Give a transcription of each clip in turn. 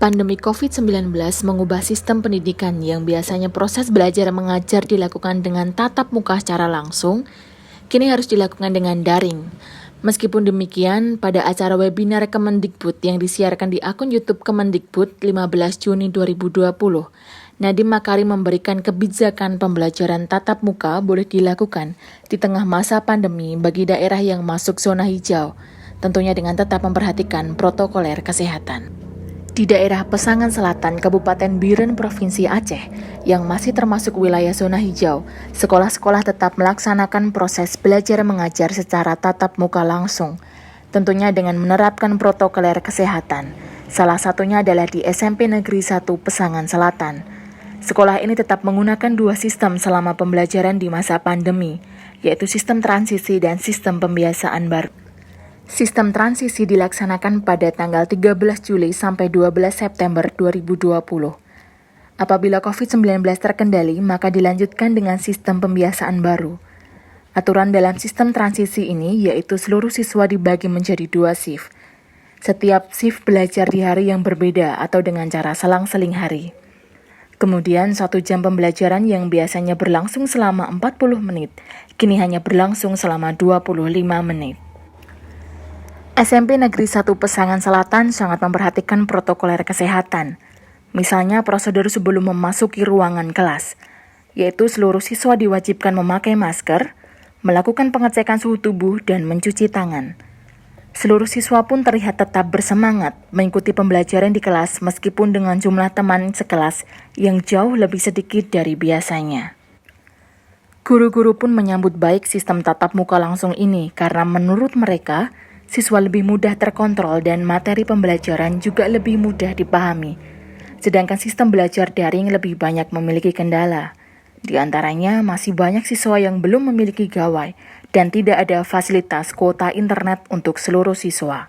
Pandemi COVID-19 mengubah sistem pendidikan yang biasanya proses belajar mengajar dilakukan dengan tatap muka secara langsung, kini harus dilakukan dengan daring. Meskipun demikian, pada acara webinar Kemendikbud yang disiarkan di akun YouTube Kemendikbud 15 Juni 2020, Nadiem Makarim memberikan kebijakan pembelajaran tatap muka boleh dilakukan di tengah masa pandemi bagi daerah yang masuk zona hijau, tentunya dengan tetap memperhatikan protokoler kesehatan. Di daerah Pesangan Selatan, Kabupaten Biren, Provinsi Aceh, yang masih termasuk wilayah zona hijau, sekolah-sekolah tetap melaksanakan proses belajar mengajar secara tatap muka langsung, tentunya dengan menerapkan protokoler kesehatan. Salah satunya adalah di SMP Negeri 1 Pesangan Selatan. Sekolah ini tetap menggunakan dua sistem selama pembelajaran di masa pandemi, yaitu sistem transisi dan sistem pembiasaan baru. Sistem transisi dilaksanakan pada tanggal 13 Juli sampai 12 September 2020. Apabila COVID-19 terkendali, maka dilanjutkan dengan sistem pembiasaan baru. Aturan dalam sistem transisi ini yaitu seluruh siswa dibagi menjadi 2 shift. Setiap shift belajar di hari yang berbeda atau dengan cara selang-seling hari. Kemudian 1 jam pembelajaran yang biasanya berlangsung selama 40 menit, kini hanya berlangsung selama 25 menit. SMP Negeri 1 Pesangan Selatan sangat memperhatikan protokoler kesehatan. Misalnya prosedur sebelum memasuki ruangan kelas, yaitu seluruh siswa diwajibkan memakai masker, melakukan pengecekan suhu tubuh, dan mencuci tangan. Seluruh siswa pun terlihat tetap bersemangat mengikuti pembelajaran di kelas meskipun dengan jumlah teman sekelas yang jauh lebih sedikit dari biasanya. Guru-guru pun menyambut baik sistem tatap muka langsung ini karena menurut mereka, siswa lebih mudah terkontrol dan materi pembelajaran juga lebih mudah dipahami. Sedangkan sistem belajar daring lebih banyak memiliki kendala. Di antaranya masih banyak siswa yang belum memiliki gawai dan tidak ada fasilitas kuota internet untuk seluruh siswa.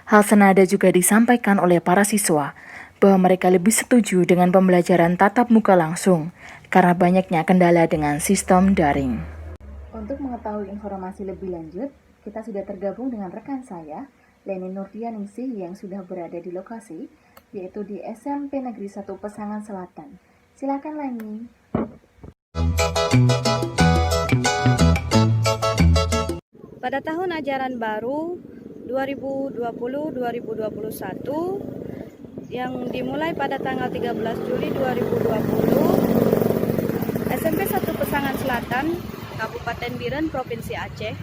Hal senada juga disampaikan oleh para siswa bahwa mereka lebih setuju dengan pembelajaran tatap muka langsung karena banyaknya kendala dengan sistem daring. Untuk mengetahui informasi lebih lanjut, kita sudah tergabung dengan rekan saya, Leni Nurdianingsih yang sudah berada di lokasi, yaitu di SMP Negeri 1 Pesangan Selatan. Silakan Leni. Pada tahun ajaran baru 2020-2021 yang dimulai pada tanggal 13 Juli 2020, SMP 1 Pesangan Selatan, Kabupaten Biren, Provinsi Aceh,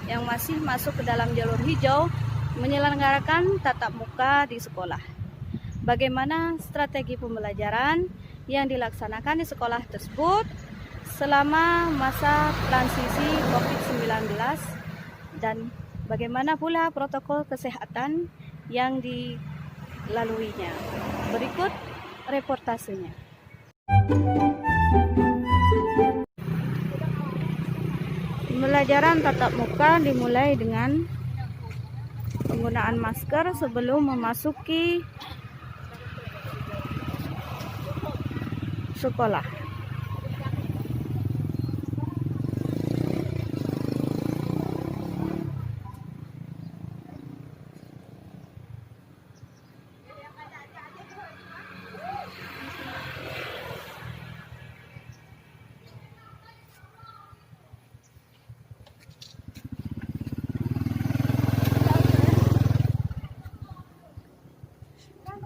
yang masih masuk ke dalam jalur hijau menyelenggarakan tatap muka di sekolah. Bagaimana strategi pembelajaran yang dilaksanakan di sekolah tersebut selama masa transisi COVID-19 dan bagaimana pula protokol kesehatan yang dilaluinya. Berikut reportasenya. Pembelajaran tatap muka dimulai dengan penggunaan masker sebelum memasuki sekolah.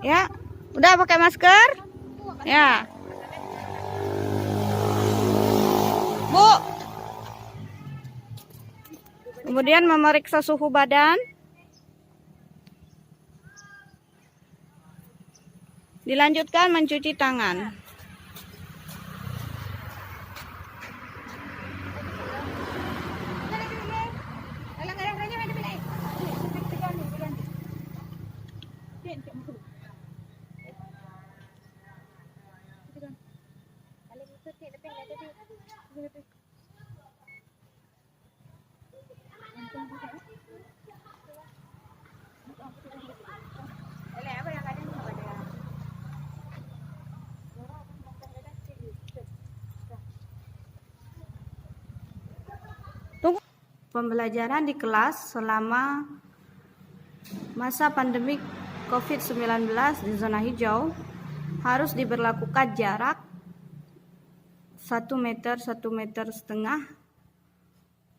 Ya, udah pakai masker? Ya. Bu. Kemudian memeriksa suhu badan. Dilanjutkan mencuci tangan. Pembelajaran di kelas selama masa pandemi COVID-19 di zona hijau harus diberlakukan jarak 1 meter 1,5 meter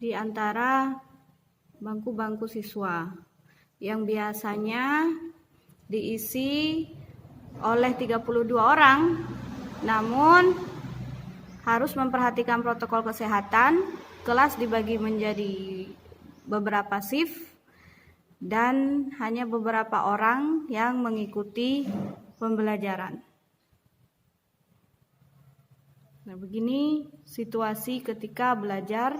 di antara bangku-bangku siswa yang biasanya diisi oleh 32 orang, namun harus memperhatikan protokol kesehatan. Kelas dibagi menjadi beberapa shift dan hanya beberapa orang yang mengikuti pembelajaran. Nah, begini situasi ketika belajar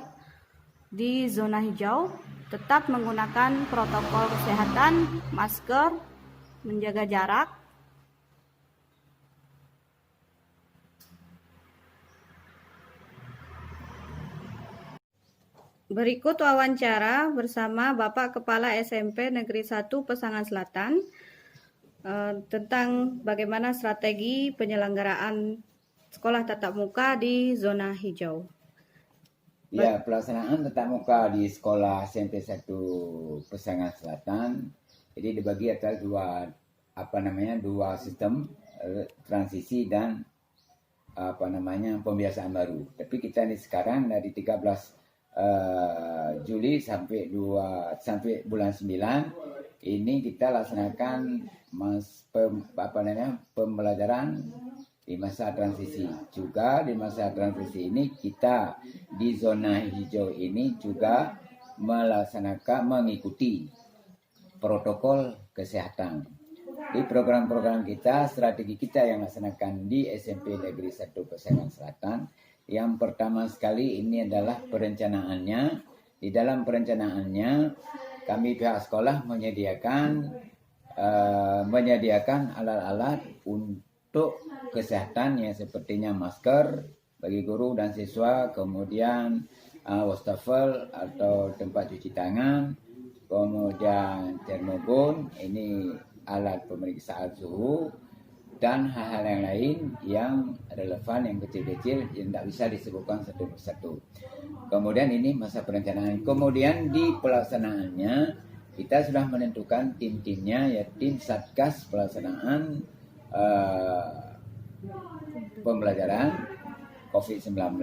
di zona hijau. Tetap menggunakan protokol kesehatan, masker, menjaga jarak. Berikut wawancara bersama Bapak Kepala SMP Negeri 1 Pesangan Selatan tentang bagaimana strategi penyelenggaraan sekolah tatap muka di zona hijau. Ya, pelaksanaan tatap muka di sekolah SMP 1 Pesangan Selatan jadi dibagi atas dua sistem transisi dan pembiasaan baru. Tapi kita ini sekarang dari 13 Juli sampai bulan 9 ini kita laksanakan pembelajaran di masa transisi. Juga di masa transisi ini kita di zona hijau ini juga mengikuti protokol kesehatan. Di program-program kita, strategi kita yang laksanakan di SMP Negeri 1 Pesangan Selatan, yang pertama sekali ini adalah perencanaannya. Di dalam perencanaannya kami pihak sekolah menyediakan alat-alat untuk kesehatan yang sepertinya masker bagi guru dan siswa, kemudian wastafel atau tempat cuci tangan, kemudian termogun, ini alat pemeriksaan suhu, dan hal-hal yang lain yang relevan, yang kecil-kecil yang tidak bisa disebutkan satu persatu. Kemudian ini masa perencanaan. Kemudian di pelaksanaannya kita sudah menentukan tim-timnya, ya tim Satgas pelaksanaan pembelajaran COVID-19.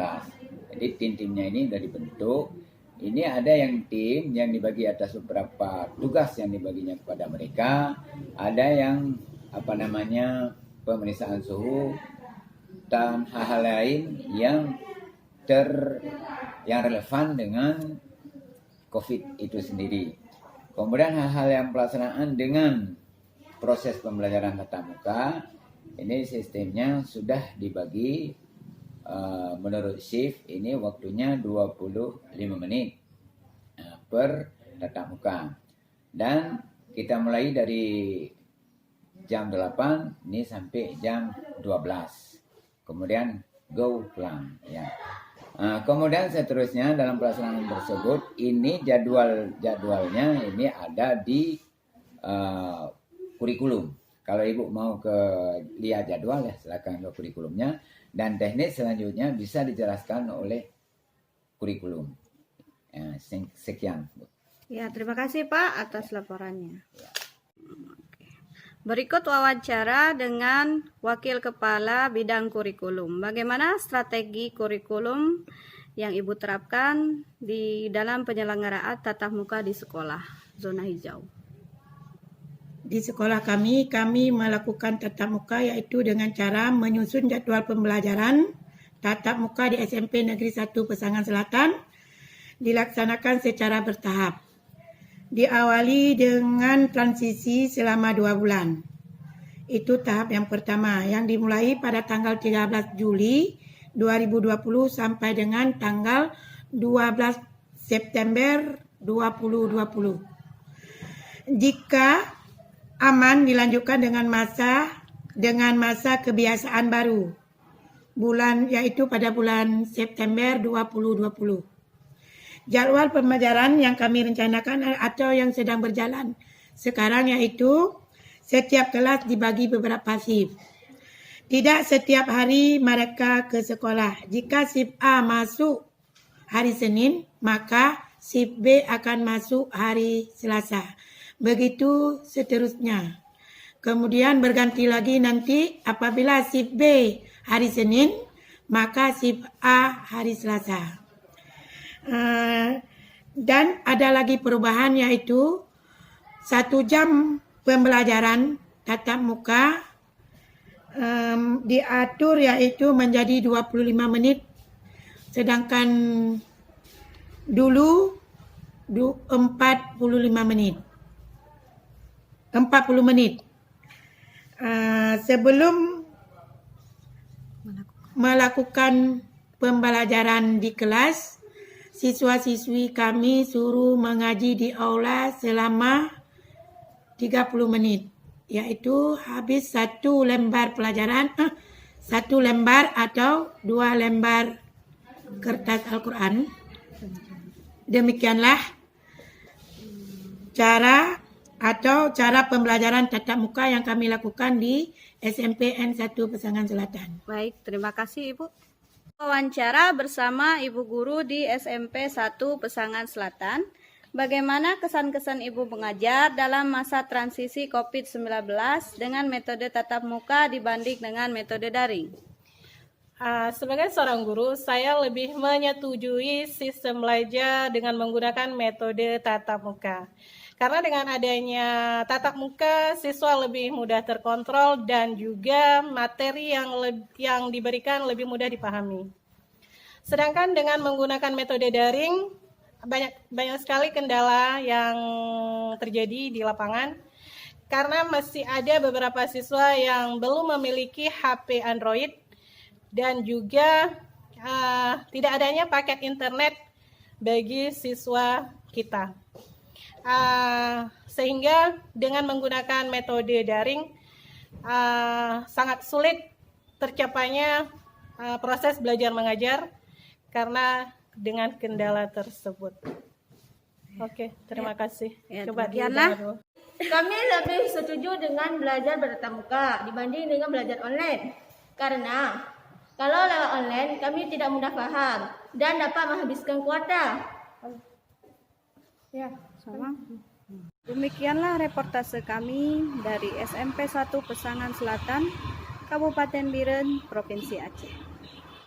Jadi tim-timnya ini sudah dibentuk. Ini ada yang tim yang dibagi atas beberapa tugas yang dibaginya kepada mereka. Ada yang pemeriksaan suhu dan hal-hal lain yang relevan dengan COVID itu sendiri. Kemudian hal-hal yang pelaksanaan dengan proses pembelajaran tatap muka, ini sistemnya sudah dibagi menurut shift. Ini waktunya 25 menit per tatap muka. Dan kita mulai dari jam 8 ini sampai jam 12. Kemudian go pulang, ya. Kemudian seterusnya dalam pelaksanaan tersebut ini jadwalnya ini ada di kurikulum. Kalau ibu mau lihat jadwal ya silakan ke kurikulumnya, dan teknis selanjutnya bisa dijelaskan oleh kurikulum. Ya, sekian. Ya, terima kasih Pak atas laporannya. Ya. Berikut wawancara dengan Wakil Kepala Bidang Kurikulum. Bagaimana strategi kurikulum yang Ibu terapkan di dalam penyelenggaraan tatap muka di sekolah zona hijau? Di sekolah kami melakukan tatap muka yaitu dengan cara menyusun jadwal pembelajaran tatap muka di SMP Negeri 1 Pesangan Selatan dilaksanakan secara bertahap. Diawali dengan transisi selama 2 bulan. Itu tahap yang pertama yang dimulai pada tanggal 13 Juli 2020 sampai dengan tanggal 12 September 2020. Jika aman dilanjutkan dengan masa kebiasaan baru yaitu pada bulan September 2020. Jadwal pembelajaran yang kami rencanakan atau yang sedang berjalan sekarang yaitu setiap kelas dibagi beberapa shift. Tidak setiap hari mereka ke sekolah. Jika shift A masuk hari Senin, maka shift B akan masuk hari Selasa. Begitu seterusnya. Kemudian berganti lagi nanti apabila shift B hari Senin, maka shift A hari Selasa. Dan ada lagi perubahan yaitu 1 jam pembelajaran tatap muka diatur yaitu menjadi 25 menit. Sedangkan dulu 40 menit. Sebelum melakukan pembelajaran di kelas, siswa-siswi kami suruh mengaji di aula selama 30 menit. Yaitu habis 1 lembar pelajaran, 1 lembar atau 2 lembar kertas Al-Quran. Demikianlah cara pembelajaran tatap muka yang kami lakukan di SMP N1 Pesangan Selatan. Baik, terima kasih Ibu. Wawancara bersama Ibu Guru di SMP 1 Pesangan Selatan. Bagaimana kesan-kesan Ibu mengajar dalam masa transisi COVID-19 dengan metode tatap muka dibanding dengan metode daring? Sebagai seorang guru, saya lebih menyetujui sistem belajar dengan menggunakan metode tatap muka. Karena dengan adanya tatap muka, siswa lebih mudah terkontrol dan juga materi yang diberikan lebih mudah dipahami. Sedangkan dengan menggunakan metode daring, banyak sekali kendala yang terjadi di lapangan karena masih ada beberapa siswa yang belum memiliki HP Android dan juga tidak adanya paket internet bagi siswa kita. Sehingga dengan menggunakan metode daring sangat sulit tercapainya proses belajar mengajar karena dengan kendala tersebut. Oke, terima kasih. Coba demikianlah. dulu. Kami lebih setuju dengan belajar bertatap muka dibanding dengan belajar online. Karena kalau lewat online kami tidak mudah paham dan dapat menghabiskan kuota. Ya, sama. Demikianlah reportase kami dari SMP 1 Pesangan Selatan, Kabupaten Biren, Provinsi Aceh.